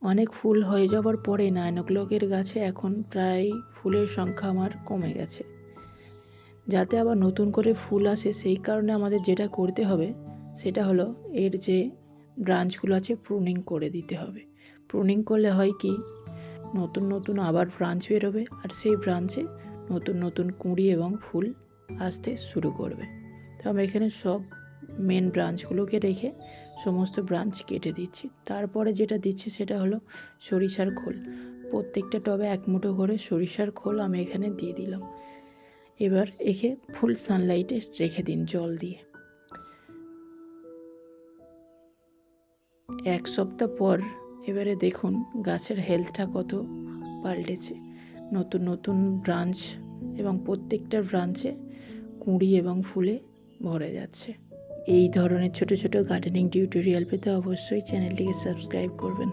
অনেক ফুল হয়ে যাওয়ার পরে 9 o'clock-এর গাছে এখন প্রায় ফুলের সংখ্যা আমার কমে গেছে। যাতে আবার নতুন করে ফুল আসে সেই কারণে আমাদের যেটা করতে হবে সেটা হলো এর যে ব্রাঞ্চগুলো আছে প্রুনিং করে দিতে হবে। প্রুনিং করলে হয় কি, নতুন নতুন আবার ব্রাঞ্চ বেরোবে আর সেই ব্রাঞ্চে নতুন নতুন কুঁড়ি এবং ফুল আসতে শুরু করবে। তো আমি এখানে সব মেন ব্রাঞ্চগুলোকে রেখে সমস্ত ব্রাঞ্চ কেটে দিচ্ছি। তারপরে যেটা দিচ্ছি সেটা হলো সরিষার খোল। প্রত্যেকটা টবে 1 মুঠো করে সরিষার খোল আমি এখানে দিয়ে দিলাম। এবার একে ফুল সানলাইটে রেখে দিন জল দিয়ে। 1 সপ্তাহ পর এবারে দেখুন গাছের হেলথটা কত পাল্টেছে। নতুন নতুন ব্রাঞ্চ এবং প্রত্যেকটা ব্রাঞ্চে কুঁড়ি এবং ফুলে ভরে যাচ্ছে। এই ধরনের ছোট ছোট গার্ডেনিং টিউটোরিয়াল পেতে অবশ্যই চ্যানেলটিকে সাবস্ক্রাইব করবেন।